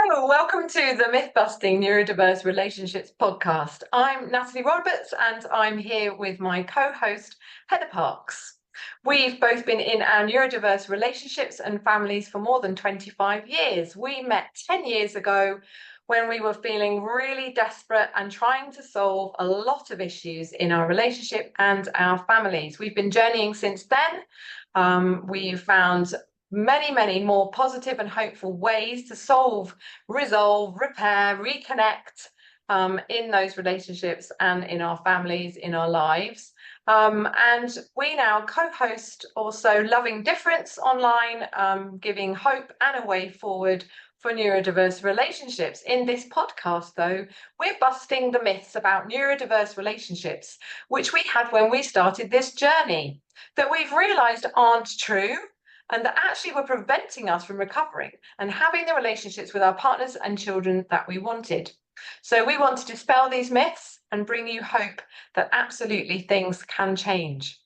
Hello, welcome to the Myth-Busting Neurodiverse Relationships podcast. I'm Natalie Roberts and I'm here with my co-host Heather Parks. We've both been in our neurodiverse relationships and families for more than 25 years. We met 10 years ago when we were feeling really desperate and trying to solve a lot of issues in our relationship and our families. We've been journeying since then. We've found many more positive and hopeful ways to solve, resolve, repair, reconnect in those relationships and in our families, in our lives. And we now co-host also Loving Difference online, giving hope and a way forward for neurodiverse relationships. In this podcast, though, we're busting the myths about neurodiverse relationships, which we had when we started this journey, that we've realised aren't true, and that actually were preventing us from recovering and having the relationships with our partners and children that we wanted. So we want to dispel these myths and bring you hope that absolutely things can change.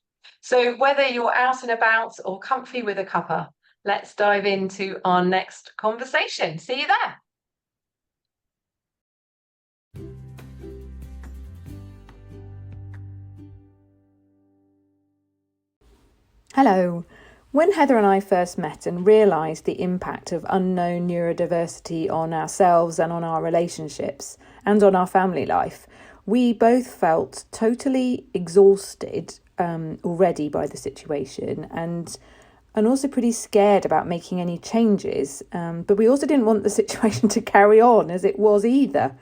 So whether you're out and about or comfy with a cuppa, let's dive into our next conversation. See you there. Hello. When Heather and I first met and realised the impact of unknown neurodiversity on ourselves and on our relationships and on our family life, we both felt totally exhausted already by the situation and also pretty scared about making any changes. But we also didn't want the situation to carry on as it was either.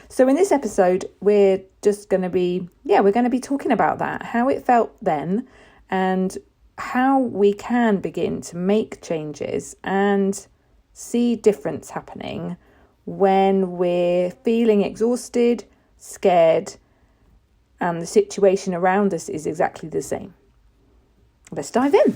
So in this episode, we're going to be talking about that, how it felt then and how we can begin to make changes and see difference happening when we're feeling exhausted, scared, and the situation around us is exactly the same. Let's dive in.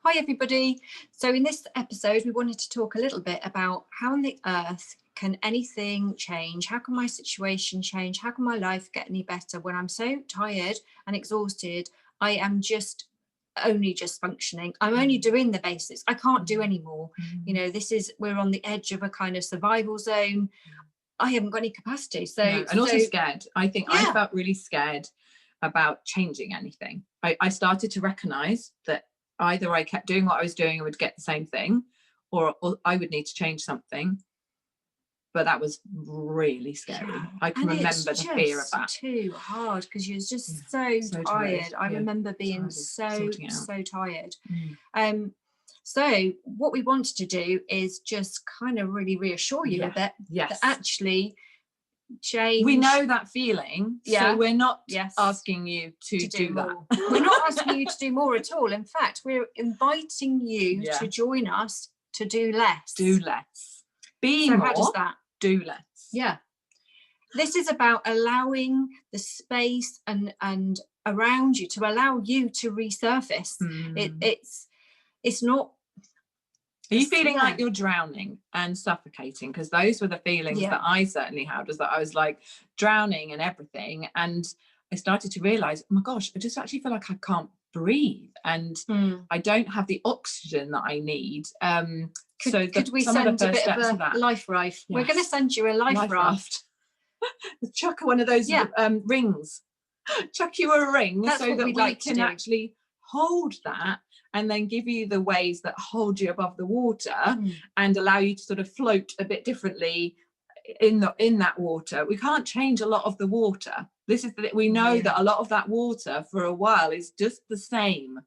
Hi everybody. So in this episode we wanted to talk a little bit about how on the earth can anything change? How can my situation change? How can my life get any better when I'm so tired and exhausted? I am only just functioning. I'm only doing the basics. I can't do any more. You know, we're on the edge of a kind of survival zone. I haven't got any capacity. Also scared. I think I felt really scared about changing anything. I started to recognize that either I kept doing what I was doing and would get the same thing, or I would need to change something. But that was really scary. I can remember the fear of that. Too hard because you're just so tired. I remember being so tired. So what we wanted to do is just kind of really reassure you that actually change. We know that feeling. So we're not asking you to do that. We're not asking you to do more at all. In fact, we're inviting you to join us to do less. Do less. Be more. How does that? Do less. Yeah. This is about allowing the space and around you to allow you to resurface. It's not. Are you feeling like you're drowning and suffocating? Because those were the feelings that I certainly had, was that I was like drowning and everything. And I started to realise, oh my gosh, I just actually feel like I can't breathe and I don't have the oxygen that I need. Could we send a bit of a life raft? We're going to send you a life raft. Chuck one of those rings. Chuck you a ring so that we can actually hold that and then give you the ways that hold you above the water and allow you to sort of float a bit differently in that water. We can't change a lot of the water. We know that a lot of that water for a while is just the same.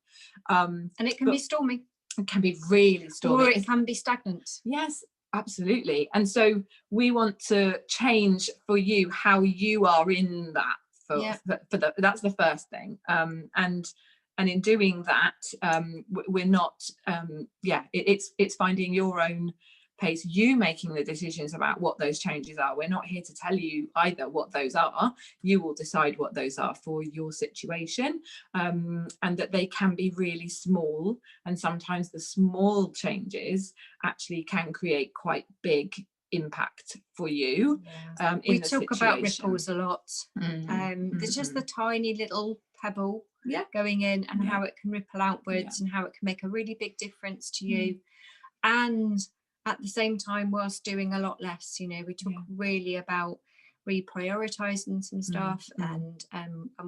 And it can be stormy. It can be really stormy. Or it can be stagnant. Yes, absolutely. And so we want to change for you how you are in that. That's the first thing. And in doing that, we're not. It's finding your own pace, you making the decisions about what those changes are. We're not here to tell you either what those are. You will decide what those are for your situation, and that they can be really small, and sometimes the small changes actually can create quite big impact for you. We talk about ripples a lot. Mm-hmm. There's just the tiny little pebble yeah. going in, and how it can ripple outwards, and how it can make a really big difference to you. And at the same time, whilst doing a lot less, you know, we talk really about reprioritizing some stuff and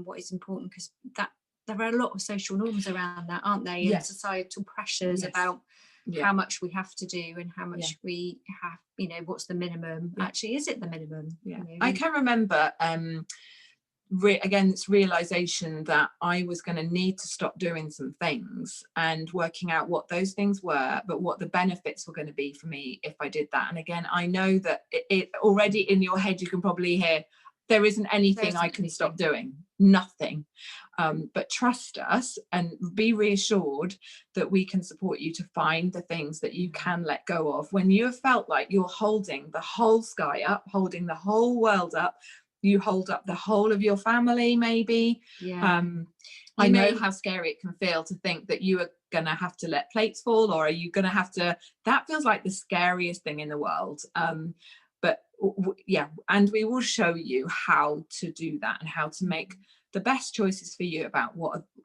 what is important, because that there are a lot of social norms around that, aren't they? And societal pressures about how much we have to do and how much we have, you know, what's the minimum? Actually, is it the minimum? Yeah. You know, I can remember again, it's realization that I was going to need to stop doing some things and working out what those things were, but what the benefits were going to be for me if I did that. And again, I know that it already in your head, you can probably hear, there isn't anything I can stop doing, nothing. But trust us and be reassured that we can support you to find the things that you can let go of. When you have felt like you're holding the whole sky up, holding the whole world up, you hold up the whole of your family, maybe. I know how scary it can feel to think that you are going to have to let plates fall, or are you going to have to, that feels like the scariest thing in the world. But and we will show you how to do that and how to make the best choices for you about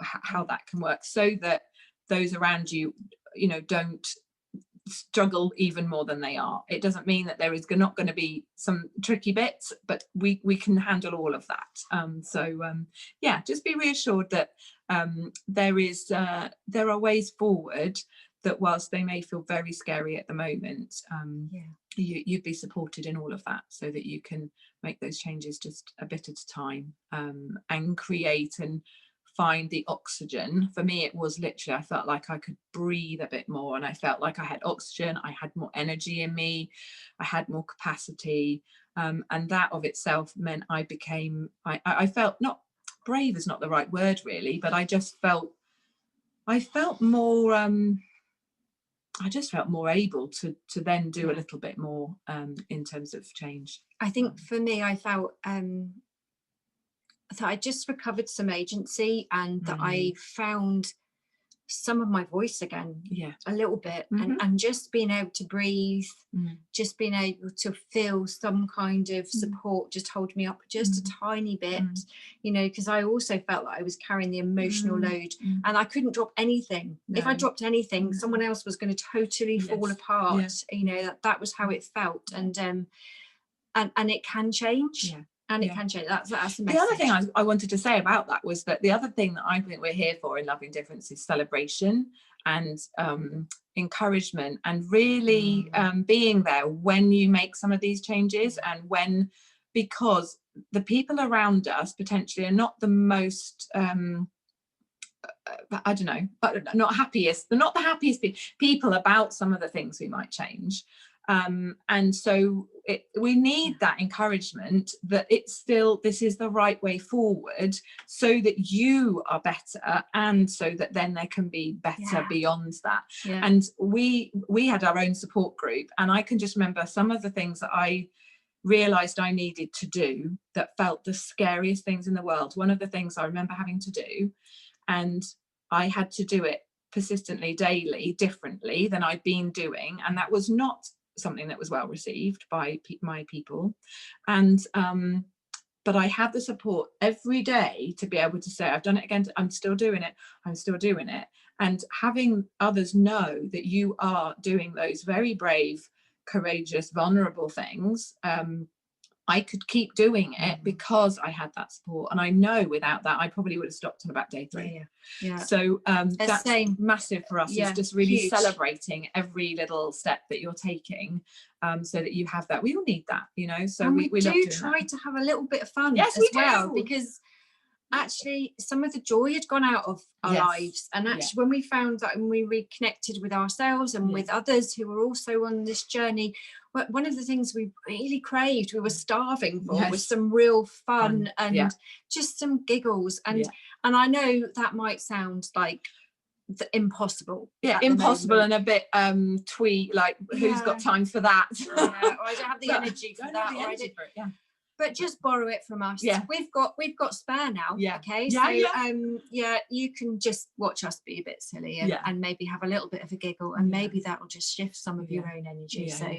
how that can work, so that those around you, you know, don't struggle even more than they are. It doesn't mean that there is not going to be some tricky bits, but we can handle all of that. Just be reassured that there are ways forward, that whilst they may feel very scary at the moment, you'd be supported in all of that, so that you can make those changes just a bit at a time, and create and find the oxygen. For me, it was literally, I felt like I could breathe a bit more, and I felt like I had oxygen, I had more energy in me, I had more capacity, and that of itself meant I felt, not brave is not the right word really, but I felt more I just felt more able to then do a little bit more in terms of change. I think for me, I felt that I just recovered some agency, and that I found some of my voice again, a little bit, and just being able to breathe, just being able to feel some kind of support, just hold me up just a tiny bit, you know, because I also felt like I was carrying the emotional load, and I couldn't drop anything. If I dropped anything, someone else was going to totally fall apart. You know, that was how it felt, and it can change. And it can change. That's the message. The other thing I wanted to say about that was that the other thing that I think we're here for in Loving Difference is celebration and encouragement, and really being there when you make some of these changes, and because the people around us potentially are not the most I don't know, but not the happiest people about some of the things we might change. And so we need that encouragement that this is the right way forward, so that you are better, and so that then there can be better beyond that. And we had our own support group, and I can just remember some of the things that I realized I needed to do that felt the scariest things in the world. One of the things I remember having to do, and I had to do it persistently, daily, differently than I'd been doing, and that was not something that was well received by my people. And but I had the support every day to be able to say, I've done it again, I'm still doing it, and having others know that you are doing those very brave, courageous, vulnerable things. I could keep doing it because I had that support, and I know without that I probably would have stopped on about day 3. So that's massive for us. It's just really huge. Celebrating every little step that you're taking, so that you have that. We all need that, you know. So and we do try to have a little bit of fun as well, because actually some of the joy had gone out of our lives, and actually when we found that, and we reconnected with ourselves and with others who were also on this journey, one of the things we really craved, we were starving for, was some real fun and just some giggles, and I know that might sound like impossible, and a bit twee, like who's got time for that, or I don't have the energy for that, but just borrow it from us. Yeah. We've got spare now. Yeah. Okay. Yeah, so you can just watch us be a bit silly and maybe have a little bit of a giggle, and maybe that will just shift some of your own energy. So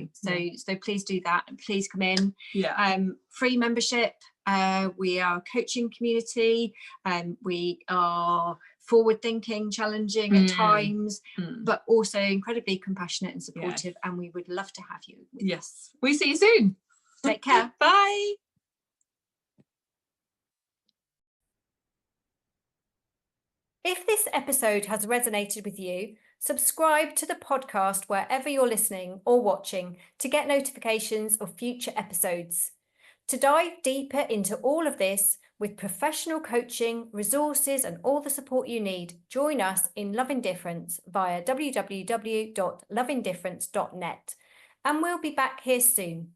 please do that, and please come in. Free membership. We are a coaching community. We are forward thinking, challenging at times, but also incredibly compassionate and supportive, and we would love to have you with us. We see you soon. Take care. Bye. If this episode has resonated with you, subscribe to the podcast wherever you're listening or watching to get notifications of future episodes. To dive deeper into all of this with professional coaching, resources, and all the support you need, join us in Loving Difference via www.lovingdifference.net. And we'll be back here soon.